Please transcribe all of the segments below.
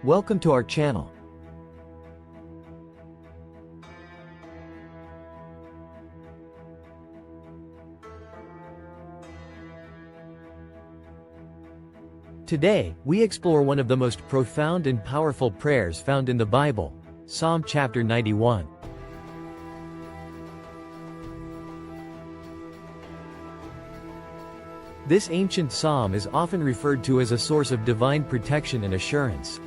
Welcome to our channel. Today, we explore one of the most profound and powerful prayers found in the Bible, Psalm chapter 91. This ancient psalm is often referred to as a source of divine protection and assurance.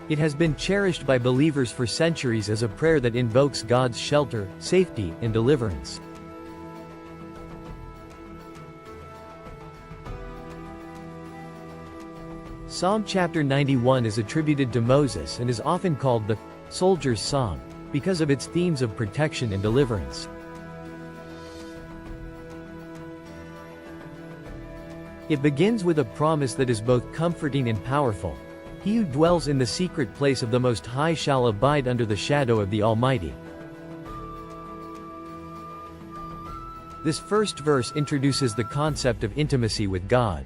It has been cherished by believers for centuries as a prayer that invokes God's shelter, safety, and deliverance. Psalm chapter 91 is attributed to Moses and is often called the Soldier's Psalm because of its themes of protection and deliverance. It begins with a promise that is both comforting and powerful. He who dwells in the secret place of the Most High shall abide under the shadow of the Almighty. This first verse introduces the concept of intimacy with God.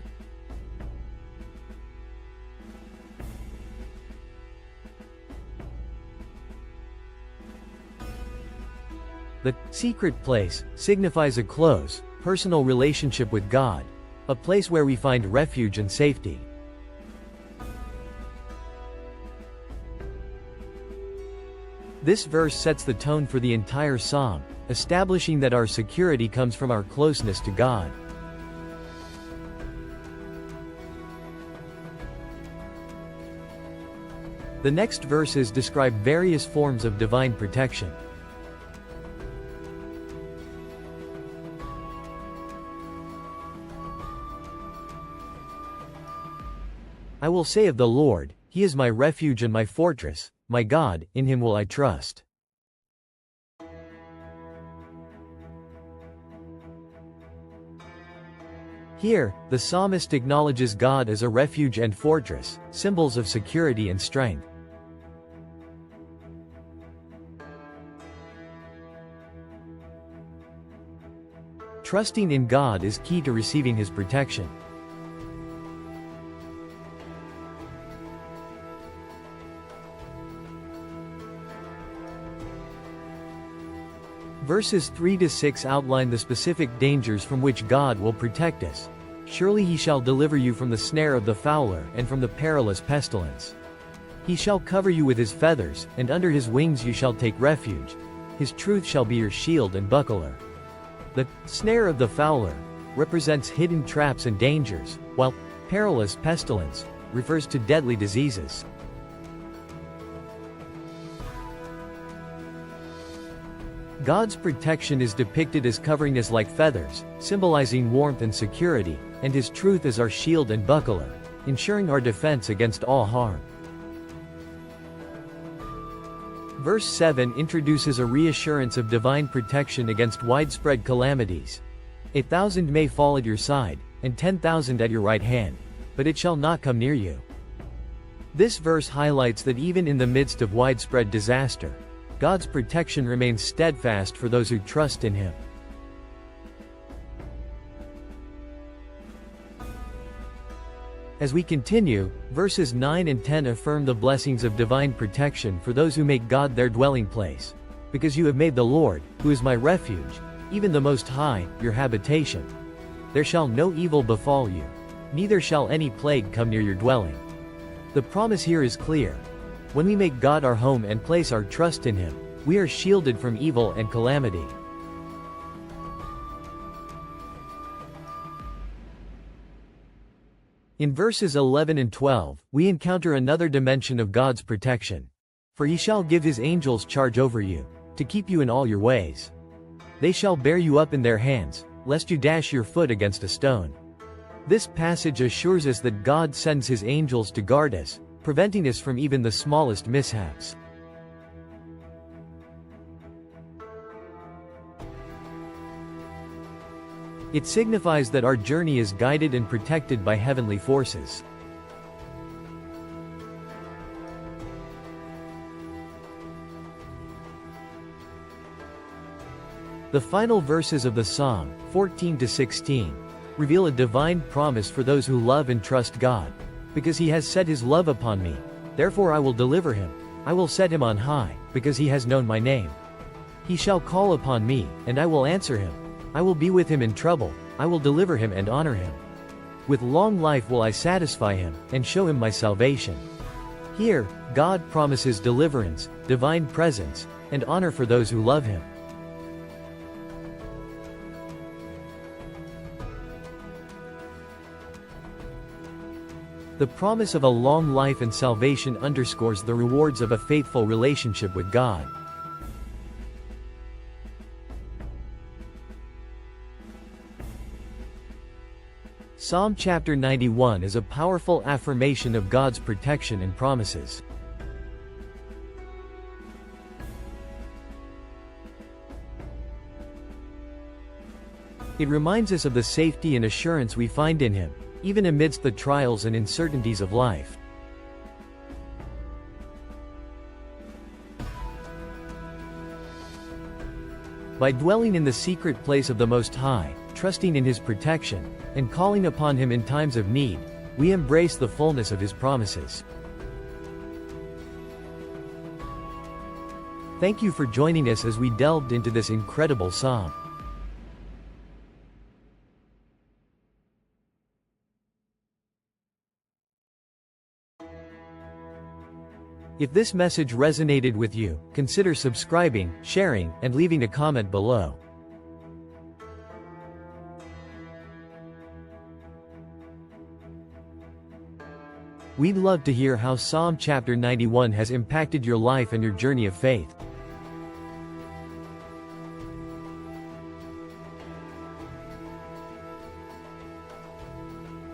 The secret place signifies a close, personal relationship with God, a place where we find refuge and safety. This verse sets the tone for the entire psalm, establishing that our security comes from our closeness to God. The next verses describe various forms of divine protection. I will say of the Lord, He is my refuge and my fortress, my God, in Him will I trust. Here, the psalmist acknowledges God as a refuge and fortress, symbols of security and strength. Trusting in God is key to receiving His protection. Verses 3-6 outline the specific dangers from which God will protect us. Surely He shall deliver you from the snare of the fowler and from the perilous pestilence. He shall cover you with His feathers, and under His wings you shall take refuge. His truth shall be your shield and buckler. The snare of the fowler represents hidden traps and dangers, while perilous pestilence refers to deadly diseases. God's protection is depicted as covering us like feathers, symbolizing warmth and security, and His truth as our shield and buckler, ensuring our defense against all harm. Verse 7 introduces a reassurance of divine protection against widespread calamities. 1,000 may fall at your side, and 10,000 at your right hand, but it shall not come near you. This verse highlights that even in the midst of widespread disaster, God's protection remains steadfast for those who trust in Him. As we continue, verses 9 and 10 affirm the blessings of divine protection for those who make God their dwelling place. Because you have made the Lord, who is my refuge, even the Most High, your habitation. There shall no evil befall you, neither shall any plague come near your dwelling. The promise here is clear. When we make God our home and place our trust in Him, we are shielded from evil and calamity. In verses 11 and 12, we encounter another dimension of God's protection. For He shall give His angels charge over you, to keep you in all your ways. They shall bear you up in their hands, lest you dash your foot against a stone. This passage assures us that God sends His angels to guard us, preventing us from even the smallest mishaps. It signifies that our journey is guided and protected by heavenly forces. The final verses of the Psalm, 14 to 16, reveal a divine promise for those who love and trust God. Because he has set his love upon me, therefore I will deliver him. I will set him on high, because he has known my name. He shall call upon me, and I will answer him. I will be with him in trouble, I will deliver him and honor him. With long life will I satisfy him, and show him my salvation. Here, God promises deliverance, divine presence, and honor for those who love him. The promise of a long life and salvation underscores the rewards of a faithful relationship with God. Psalm chapter 91 is a powerful affirmation of God's protection and promises. It reminds us of the safety and assurance we find in him, even amidst the trials and uncertainties of life. By dwelling in the secret place of the Most High, trusting in his protection, and calling upon him in times of need, we embrace the fullness of his promises. Thank you for joining us as we delved into this incredible psalm. If this message resonated with you, consider subscribing, sharing, and leaving a comment below. We'd love to hear how Psalm chapter 91 has impacted your life and your journey of faith.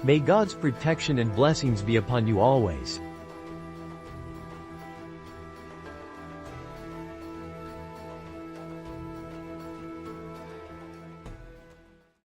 May God's protection and blessings be upon you always.